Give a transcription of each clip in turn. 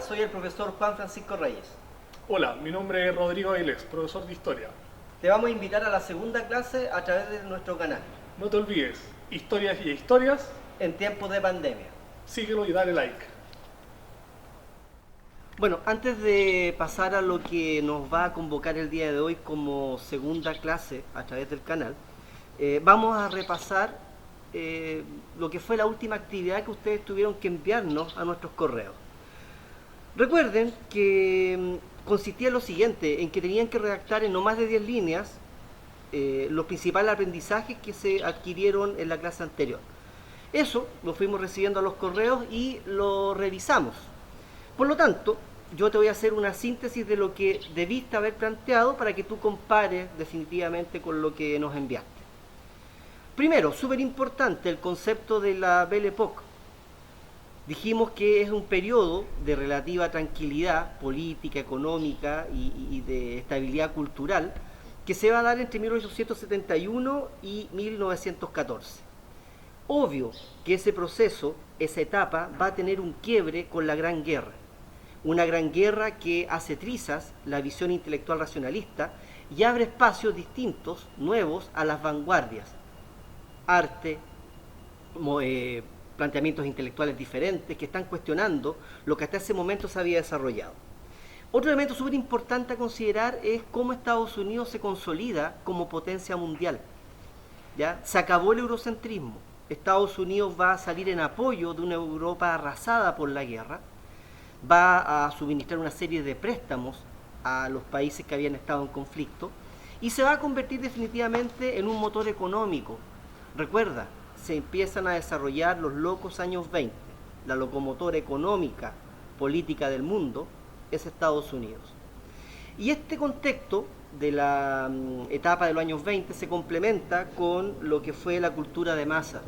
soy el profesor Juan Francisco Reyes. Hola, mi nombre es Rodrigo Avilés, profesor de Historia. Te vamos a invitar a la segunda clase a través de nuestro canal. No te olvides, historias y historias, En tiempos de pandemia. síguelo y dale like. Bueno, antes de pasar a lo que nos va a convocar el día de hoy como segunda clase a través del canal, vamos a repasar lo que fue la última actividad que ustedes tuvieron que enviarnos a nuestros correos. Recuerden que consistía en lo siguiente, en que tenían que redactar en no más de 10 líneas los principales aprendizajes que se adquirieron en la clase anterior. Eso lo fuimos recibiendo a los correos y lo revisamos. Por lo tanto, yo te voy a hacer una síntesis de lo que debiste haber planteado para que tú compares definitivamente con lo que nos enviaste. Primero, súper importante, el concepto de la Belle Époque. Dijimos que es un periodo de relativa tranquilidad política, económica y de estabilidad cultural que se va a dar entre 1871 y 1914. Obvio que ese proceso, esa etapa, va a tener un quiebre con la Gran Guerra. Una gran guerra que hace trizas la visión intelectual racionalista y abre espacios distintos, nuevos, a las vanguardias. Arte, planteamientos intelectuales diferentes que están cuestionando lo que hasta ese momento se había desarrollado. Otro elemento súper importante a considerar es cómo Estados Unidos se consolida como potencia mundial. ¿Ya? Se acabó el eurocentrismo. Estados Unidos va a salir en apoyo de una Europa arrasada por la guerra, va a suministrar una serie de préstamos a los países que habían estado en conflicto y se va a convertir definitivamente en un motor económico. Recuerda, se empiezan a desarrollar los locos años 20. La locomotora económica, política del mundo es Estados Unidos. Y este contexto de la etapa de los años 20 se complementa con lo que fue la cultura de masa,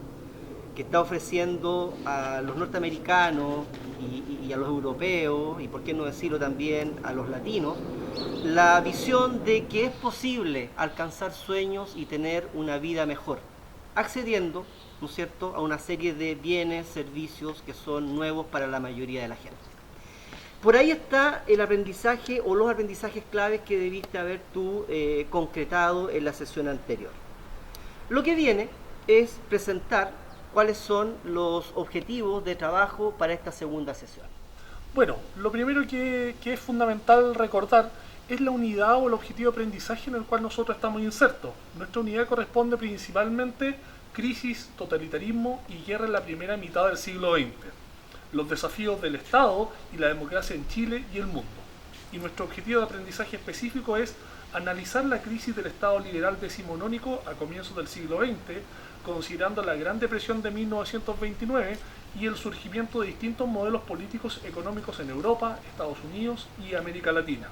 que está ofreciendo a los norteamericanos y a los europeos, y por qué no decirlo también a los latinos, la visión de que es posible alcanzar sueños y tener una vida mejor, accediendo, ¿no es cierto?, a una serie de bienes, servicios que son nuevos para la mayoría de la gente. Por ahí está el aprendizaje o los aprendizajes claves que debiste haber tú concretado en la sesión anterior. Lo que viene es presentar cuáles son los objetivos de trabajo para esta segunda sesión. Bueno, lo primero que es fundamental recordar es la unidad o el objetivo de aprendizaje en el cual nosotros estamos insertos. Nuestra unidad corresponde principalmente crisis, totalitarismo y guerra en la primera mitad del siglo XX, los desafíos del Estado y la democracia en Chile y el mundo. Y nuestro objetivo de aprendizaje específico es analizar la crisis del Estado liberal decimonónico a comienzos del siglo XX, considerando la Gran Depresión de 1929 y el surgimiento de distintos modelos políticos económicos en Europa, Estados Unidos y América Latina,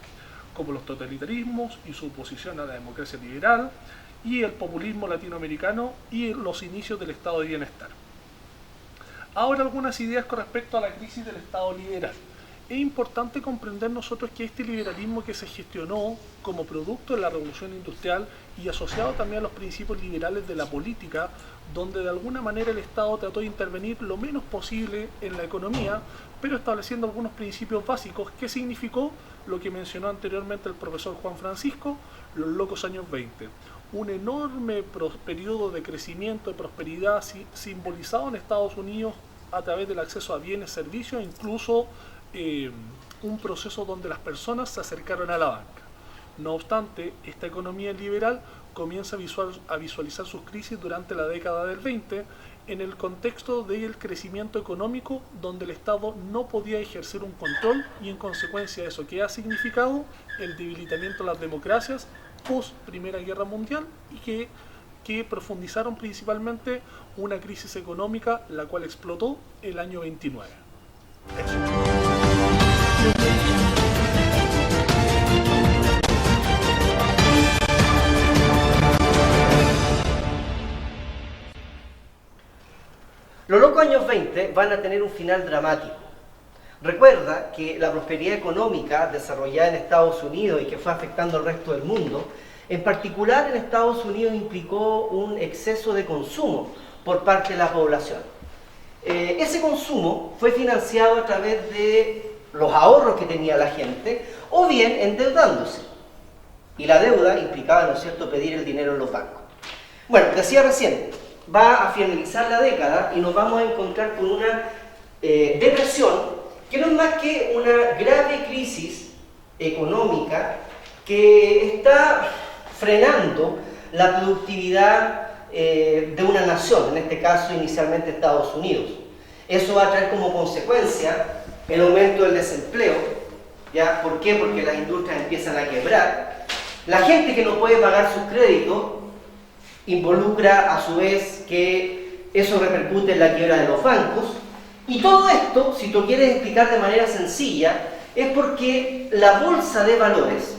como los totalitarismos y su oposición a la democracia liberal, y el populismo latinoamericano y los inicios del estado de bienestar. Ahora algunas ideas con respecto a la crisis del estado liberal. Es importante comprender nosotros que este liberalismo que se gestionó como producto de la revolución industrial y asociado también a los principios liberales de la política, donde de alguna manera el Estado trató de intervenir lo menos posible en la economía, pero estableciendo algunos principios básicos, que significó lo que mencionó anteriormente el profesor Juan Francisco, los locos años 20. Un enorme periodo de crecimiento, de prosperidad simbolizado en Estados Unidos a través del acceso a bienes, servicios, incluso un proceso donde las personas se acercaron a la banca. No obstante, esta economía liberal comienza a visualizar sus crisis durante la década del 20 en el contexto del crecimiento económico, donde el Estado no podía ejercer un control y en consecuencia de eso, que ha significado el debilitamiento de las democracias post Primera Guerra Mundial y que profundizaron principalmente una crisis económica la cual explotó el año 29. Los locos años 20 van a tener un final dramático. Recuerda que la prosperidad económica desarrollada en Estados Unidos y que fue afectando al resto del mundo, en particular en Estados Unidos implicó un exceso de consumo por parte de la población. Ese consumo fue financiado a través de los ahorros que tenía la gente, o bien endeudándose. Y la deuda implicaba, ¿no es cierto?, pedir el dinero en los bancos. Bueno, decía recién, va a finalizar la década y nos vamos a encontrar con una depresión que no es más que una grave crisis económica que está frenando la productividad de una nación, en este caso inicialmente Estados Unidos. Eso va a traer como consecuencia el aumento del desempleo. ¿Ya? ¿Por qué? Porque las industrias empiezan a quebrar. La gente que no puede pagar sus créditos involucra a su vez que eso repercute en la quiebra de los bancos. Y todo esto, si tú quieres explicar de manera sencilla, es porque la bolsa de valores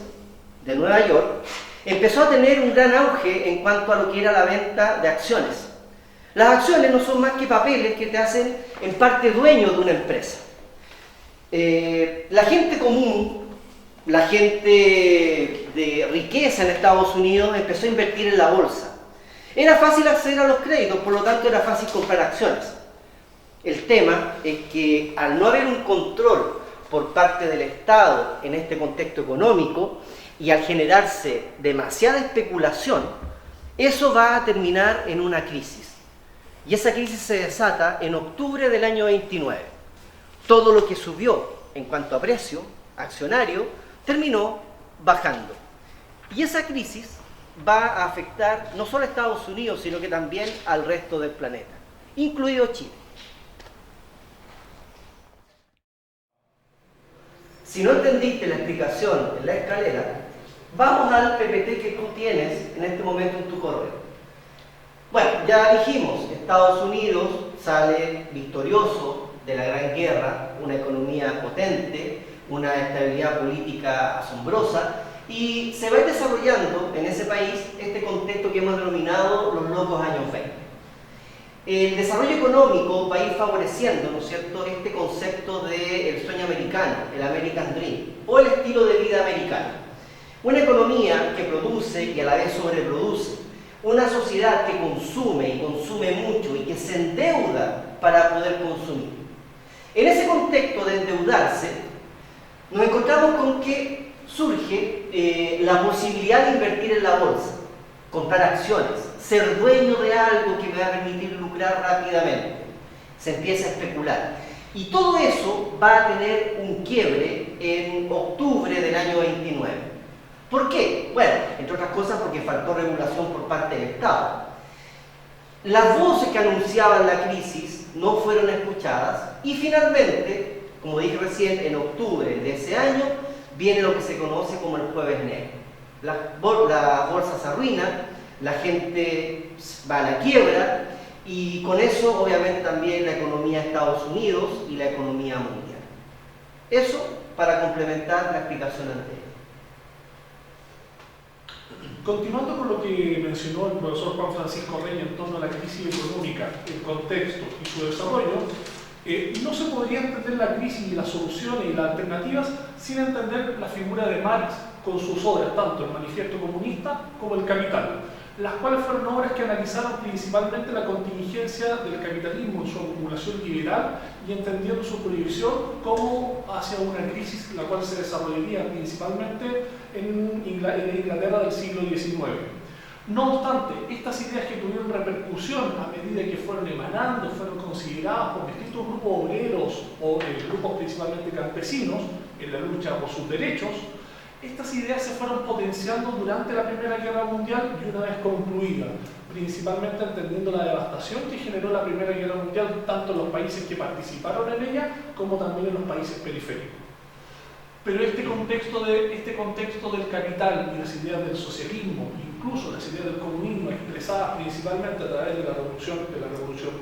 de Nueva York empezó a tener un gran auge en cuanto a lo que era la venta de acciones. Las acciones no son más que papeles que te hacen en parte dueño de una empresa. La gente común, la gente de riqueza en Estados Unidos empezó a invertir en la bolsa. Era fácil acceder a los créditos, por lo tanto era fácil comprar acciones. El tema es que al no haber un control por parte del Estado en este contexto económico y al generarse demasiada especulación, eso va a terminar en una crisis. Y esa crisis se desata en octubre del año 29. Todo lo que subió en cuanto a precio accionario terminó bajando. Y esa crisis va a afectar no solo a Estados Unidos, sino que también al resto del planeta, incluido Chile. Si no entendiste la explicación en la escalera, vamos al PPT que tú tienes en este momento en tu correo. Bueno, ya dijimos, Estados Unidos sale victorioso de la Gran Guerra, una economía potente, una estabilidad política asombrosa, y se va desarrollando en ese país este contexto que hemos denominado los locos años 20. El desarrollo económico va a ir favoreciendo, ¿no es cierto?, este concepto del sueño americano, el American Dream, o el estilo de vida americano. Una economía que produce y a la vez sobreproduce, una sociedad que consume y consume mucho y que se endeuda para poder consumir. En ese contexto de endeudarse, nos encontramos con que surge la posibilidad de invertir en la bolsa, comprar acciones, ser dueño de algo que me va a permitir lucrar rápidamente. Se empieza a especular. Y todo eso va a tener un quiebre en octubre del año 29. ¿Por qué? Bueno, entre otras cosas porque faltó regulación por parte del Estado. Las voces que anunciaban la crisis no fueron escuchadas y finalmente, como dije recién, en octubre de ese año viene lo que se conoce como el Jueves Negro. La bolsa se arruina, la gente va a la quiebra y con eso obviamente también la economía de Estados Unidos y la economía mundial. Eso para complementar la explicación anterior. Continuando con lo que mencionó el profesor Juan Francisco Rey en torno a la crisis económica, el contexto y su desarrollo, no se podría entender la crisis y las soluciones y las alternativas sin entender la figura de Marx con sus obras, tanto el Manifiesto Comunista como el Capital, las cuales fueron obras que analizaron principalmente la contingencia del capitalismo en su acumulación liberal y entendiendo su prohibición como hacia una crisis la cual se desarrollaría principalmente en Inglaterra del siglo XIX. No obstante, estas ideas que tuvieron repercusión a medida que fueron emanando, fueron consideradas por distintos grupos obreros o grupos principalmente campesinos en la lucha por sus derechos, estas ideas se fueron potenciando durante la Primera Guerra Mundial y una vez concluida, principalmente entendiendo la devastación que generó la Primera Guerra Mundial tanto en los países que participaron en ella como también en los países periféricos. Pero este contexto del capital y las ideas del socialismo, incluso las ideas del comunismo expresadas principalmente a través de la revolución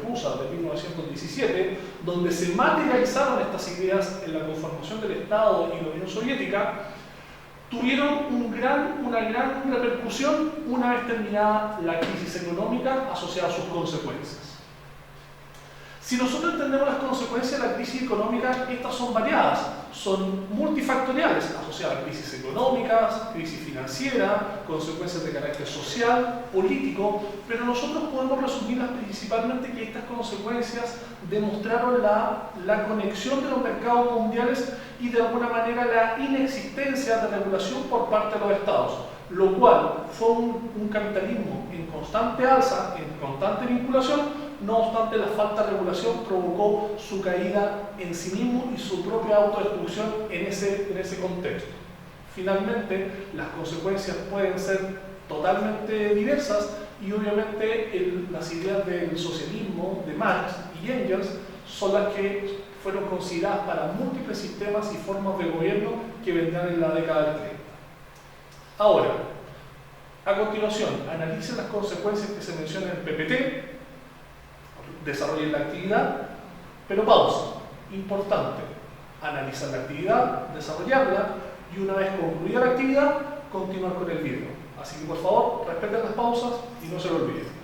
rusa de 1917, donde se materializaron estas ideas en la conformación del Estado y la Unión Soviética, tuvieron una gran repercusión una vez terminada la crisis económica asociada a sus consecuencias. Si nosotros entendemos las consecuencias de la crisis económica, estas son variadas, son multifactoriales, asociadas a crisis económicas, crisis financiera, consecuencias de carácter social, político, pero nosotros podemos resumirlas principalmente que estas consecuencias demostraron la conexión de los mercados mundiales y de alguna manera la inexistencia de regulación por parte de los estados, lo cual fue un capitalismo en constante alza, en constante vinculación. No obstante, la falta de regulación provocó su caída en sí mismo y su propia autodestrucción en ese contexto. Finalmente, las consecuencias pueden ser totalmente diversas y obviamente las ideas del socialismo de Marx y Engels son las que fueron consideradas para múltiples sistemas y formas de gobierno que vendrán en la década del 30. Ahora, a continuación, analicen las consecuencias que se mencionan en el PPT, desarrollen la actividad, pero pausa, importante, analizar la actividad, desarrollarla y una vez concluida la actividad, continuar con el video. Así que por favor, respeten las pausas y no se lo olviden.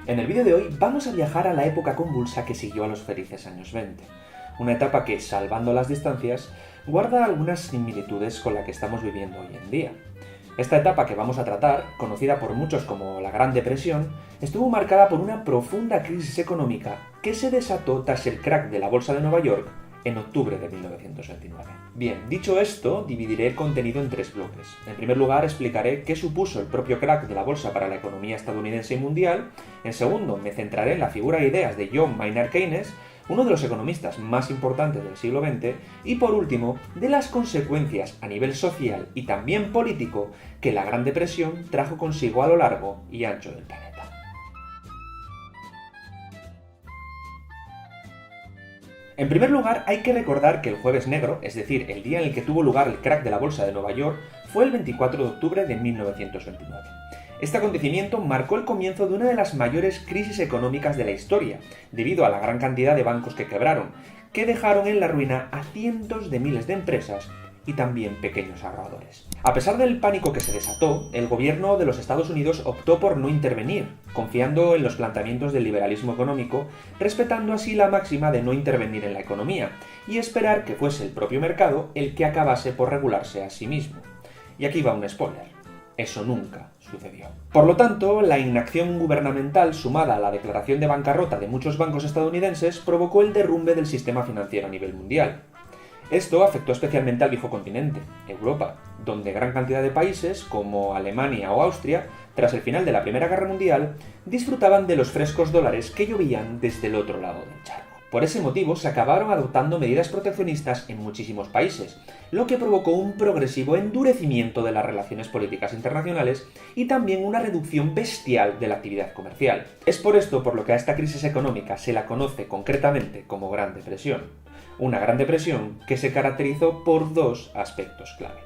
En el vídeo de hoy vamos a viajar a la época convulsa que siguió a los felices años 20, una etapa que, salvando las distancias, guarda algunas similitudes con la que estamos viviendo hoy en día. Esta etapa que vamos a tratar, conocida por muchos como la Gran Depresión, estuvo marcada por una profunda crisis económica que se desató tras el crack de la Bolsa de Nueva York en octubre de 1929. Bien, dicho esto, dividiré el contenido en tres bloques. En primer lugar, explicaré qué supuso el propio crack de la bolsa para la economía estadounidense y mundial. En segundo, me centraré en la figura e ideas de John Maynard Keynes, uno de los economistas más importantes del siglo XX, y por último, de las consecuencias a nivel social y también político que la Gran Depresión trajo consigo a lo largo y ancho del planeta. En primer lugar, hay que recordar que el Jueves Negro, es decir, el día en el que tuvo lugar el crack de la Bolsa de Nueva York, fue el 24 de octubre de 1929. Este acontecimiento marcó el comienzo de una de las mayores crisis económicas de la historia, debido a la gran cantidad de bancos que quebraron, que dejaron en la ruina a cientos de miles de empresas y también pequeños ahorradores. A pesar del pánico que se desató, el gobierno de los Estados Unidos optó por no intervenir, confiando en los planteamientos del liberalismo económico, respetando así la máxima de no intervenir en la economía y esperar que fuese el propio mercado el que acabase por regularse a sí mismo. Y aquí va un spoiler: eso nunca sucedió. Por lo tanto, la inacción gubernamental sumada a la declaración de bancarrota de muchos bancos estadounidenses provocó el derrumbe del sistema financiero a nivel mundial. Esto afectó especialmente al viejo continente, Europa, donde gran cantidad de países, como Alemania o Austria, tras el final de la Primera Guerra Mundial, disfrutaban de los frescos dólares que llovían desde el otro lado del charco. Por ese motivo se acabaron adoptando medidas proteccionistas en muchísimos países, lo que provocó un progresivo endurecimiento de las relaciones políticas internacionales y también una reducción bestial de la actividad comercial. Es por esto por lo que a esta crisis económica se la conoce concretamente como Gran Depresión. Una Gran Depresión que se caracterizó por dos aspectos clave.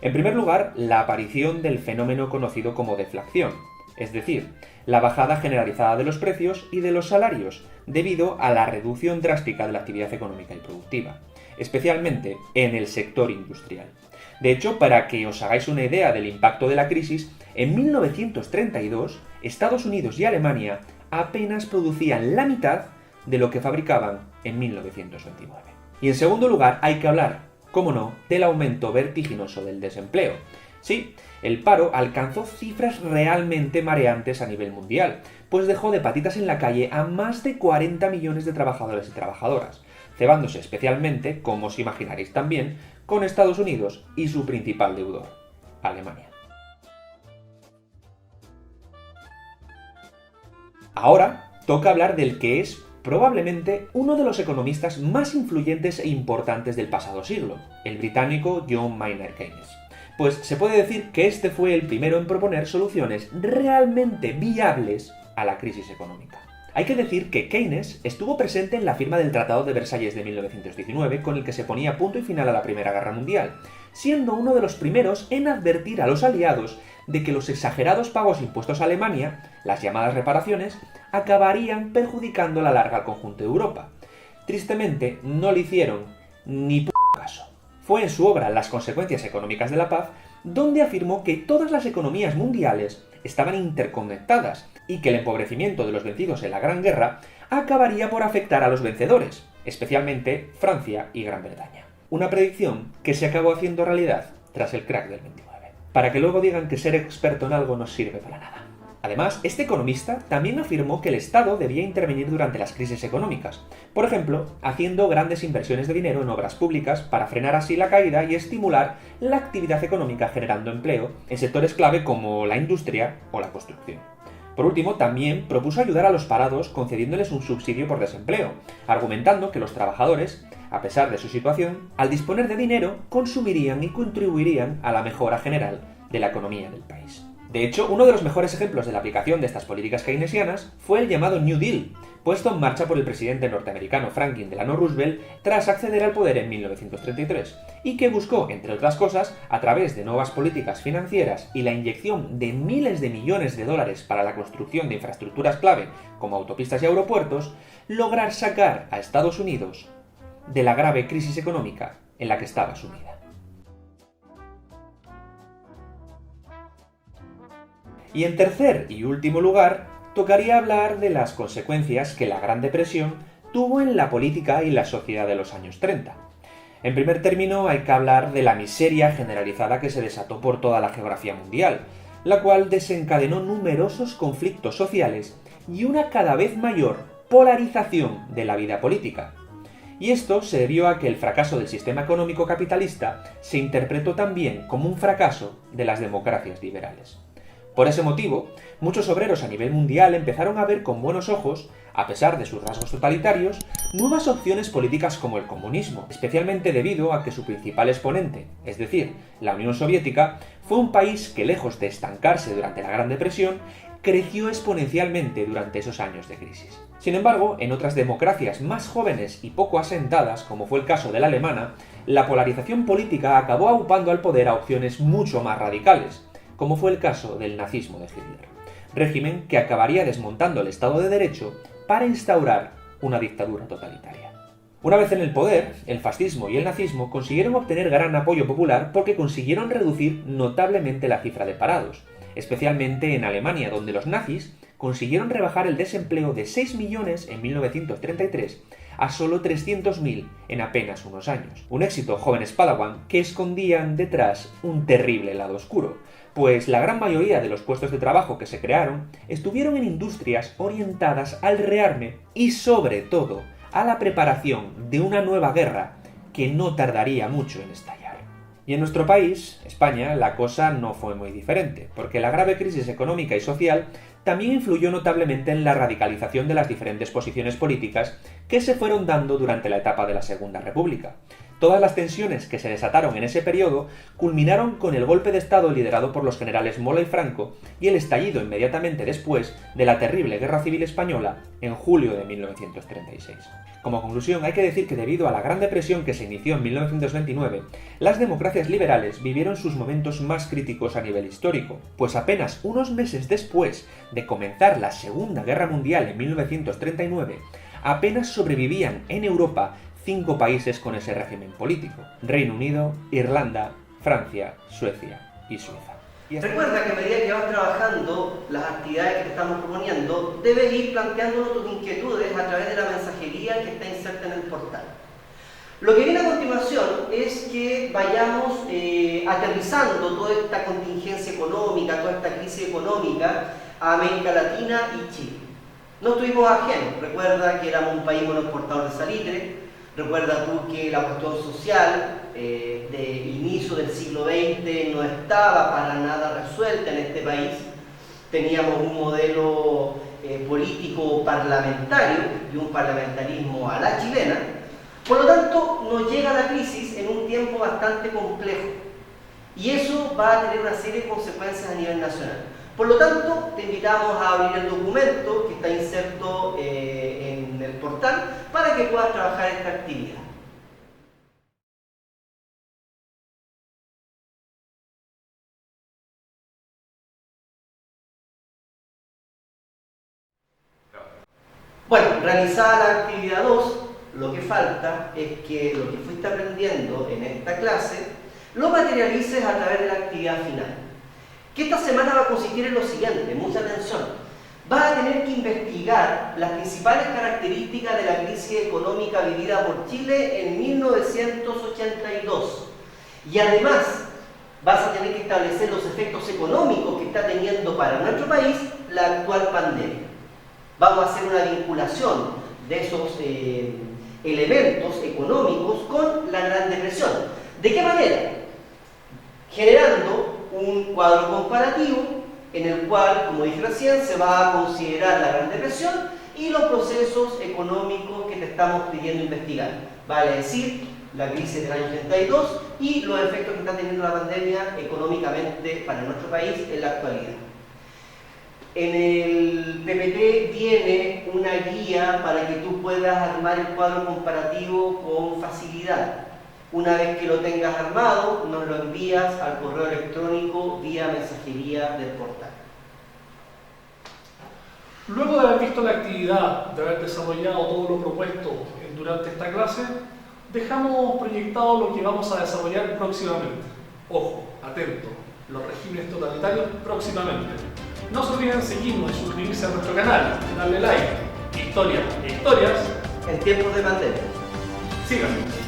En primer lugar, la aparición del fenómeno conocido como deflación, es decir, la bajada generalizada de los precios y de los salarios, debido a la reducción drástica de la actividad económica y productiva, especialmente en el sector industrial. De hecho, para que os hagáis una idea del impacto de la crisis, en 1932, Estados Unidos y Alemania apenas producían la mitad de lo que fabricaban en 1929. Y en segundo lugar, hay que hablar, cómo no, del aumento vertiginoso del desempleo. Sí, el paro alcanzó cifras realmente mareantes a nivel mundial, pues dejó de patitas en la calle a más de 40 millones de trabajadores y trabajadoras, cebándose especialmente, como os imaginaréis también, con Estados Unidos y su principal deudor, Alemania. Ahora toca hablar del que es probablemente uno de los economistas más influyentes e importantes del pasado siglo, el británico John Maynard Keynes. Pues se puede decir que este fue el primero en proponer soluciones realmente viables a la crisis económica. Hay que decir que Keynes estuvo presente en la firma del Tratado de Versalles de 1919, con el que se ponía punto y final a la Primera Guerra Mundial, siendo uno de los primeros en advertir a los aliados de que los exagerados pagos impuestos a Alemania, las llamadas reparaciones, acabarían perjudicando a la larga al conjunto de Europa. Tristemente, no le hicieron ni p*** caso. Fue en su obra Las consecuencias económicas de la paz donde afirmó que todas las economías mundiales estaban interconectadas y que el empobrecimiento de los vencidos en la Gran Guerra acabaría por afectar a los vencedores, especialmente Francia y Gran Bretaña. Una predicción que se acabó haciendo realidad tras el crack del 29. Para que luego digan que ser experto en algo no sirve para nada. Además, este economista también afirmó que el Estado debía intervenir durante las crisis económicas, por ejemplo, haciendo grandes inversiones de dinero en obras públicas para frenar así la caída y estimular la actividad económica generando empleo en sectores clave como la industria o la construcción. Por último, también propuso ayudar a los parados concediéndoles un subsidio por desempleo, argumentando que los trabajadores, a pesar de su situación, al disponer de dinero, consumirían y contribuirían a la mejora general de la economía del país. De hecho, uno de los mejores ejemplos de la aplicación de estas políticas keynesianas fue el llamado New Deal, puesto en marcha por el presidente norteamericano Franklin Delano Roosevelt tras acceder al poder en 1933, y que buscó, entre otras cosas, a través de nuevas políticas financieras y la inyección de miles de millones de dólares para la construcción de infraestructuras clave como autopistas y aeropuertos, lograr sacar a Estados Unidos de la grave crisis económica en la que estaba sumida. Y en tercer y último lugar, tocaría hablar de las consecuencias que la Gran Depresión tuvo en la política y la sociedad de los años 30. En primer término, hay que hablar de la miseria generalizada que se desató por toda la geografía mundial, la cual desencadenó numerosos conflictos sociales y una cada vez mayor polarización de la vida política. Y esto se debió a que el fracaso del sistema económico capitalista se interpretó también como un fracaso de las democracias liberales. Por ese motivo, muchos obreros a nivel mundial empezaron a ver con buenos ojos, a pesar de sus rasgos totalitarios, nuevas opciones políticas como el comunismo, especialmente debido a que su principal exponente, es decir, la Unión Soviética, fue un país que, lejos de estancarse durante la Gran Depresión, creció exponencialmente durante esos años de crisis. Sin embargo, en otras democracias más jóvenes y poco asentadas, como fue el caso de la alemana, la polarización política acabó aupando al poder a opciones mucho más radicales, como fue el caso del nazismo de Hitler, régimen que acabaría desmontando el Estado de Derecho para instaurar una dictadura totalitaria. Una vez en el poder, el fascismo y el nazismo consiguieron obtener gran apoyo popular porque consiguieron reducir notablemente la cifra de parados, especialmente en Alemania, donde los nazis consiguieron rebajar el desempleo de 6 millones en 1933 a solo 300.000 en apenas unos años. Un éxito, jóvenes Padawan, que escondían detrás un terrible lado oscuro, pues la gran mayoría de los puestos de trabajo que se crearon estuvieron en industrias orientadas al rearme y sobre todo a la preparación de una nueva guerra que no tardaría mucho en estallar. Y en nuestro país, España, la cosa no fue muy diferente, porque la grave crisis económica y social también influyó notablemente en la radicalización de las diferentes posiciones políticas que se fueron dando durante la etapa de la Segunda República. Todas las tensiones que se desataron en ese periodo culminaron con el golpe de Estado liderado por los generales Mola y Franco y el estallido inmediatamente después de la terrible Guerra Civil Española en julio de 1936. Como conclusión, hay que decir que debido a la Gran Depresión que se inició en 1929, las democracias liberales vivieron sus momentos más críticos a nivel histórico, pues apenas unos meses después de comenzar la Segunda Guerra Mundial en 1939, apenas sobrevivían en Europa 5 países con ese régimen político: Reino Unido, Irlanda, Francia, Suecia y Suiza. Recuerda que a medida que vas trabajando las actividades que te estamos proponiendo, debes ir planteándonos tus inquietudes a través de la mensajería que está inserta en el portal. Lo que viene a continuación es que vayamos aterrizando toda esta contingencia económica, toda esta crisis económica a América Latina y Chile. No estuvimos ajenos. Recuerda que éramos un país monoexportador de salitre. Recuerda tú que la cuestión social de inicio del siglo XX no estaba para nada resuelta en este país. Teníamos un modelo político parlamentario y un parlamentarismo a la chilena. Por lo tanto, nos llega la crisis en un tiempo bastante complejo y eso va a tener una serie de consecuencias a nivel nacional. Por lo tanto, te invitamos a abrir el documento que está inserto en el portal para que puedas trabajar esta actividad. Bueno, realizada la actividad 2, lo que falta es que lo que fuiste aprendiendo en esta clase lo materialices a través de la actividad final. Que esta semana va a consistir en lo siguiente, mucha atención. Vas a tener que investigar las principales características de la crisis económica vivida por Chile en 1982. Y además, vas a tener que establecer los efectos económicos que está teniendo para nuestro país la actual pandemia. Vamos a hacer una vinculación de esos elementos económicos con la Gran Depresión. ¿De qué manera? Generando un cuadro comparativo en el cual, como dije recién, se va a considerar la Gran Depresión y los procesos económicos que te estamos pidiendo investigar. Vale decir, la crisis del año 82 y los efectos que está teniendo la pandemia económicamente para nuestro país en la actualidad. En el PPT viene una guía para que tú puedas armar el cuadro comparativo con facilidad. Una vez que lo tengas armado, nos lo envías al correo electrónico vía mensajería del portal. Luego de haber visto la actividad, de haber desarrollado todo lo propuesto durante esta clase, dejamos proyectado lo que vamos a desarrollar próximamente. Ojo, atento, los regímenes totalitarios próximamente. No se olviden seguirnos y suscribirse a nuestro canal, darle like. Historia e historias En tiempos de pandemia. Síganos.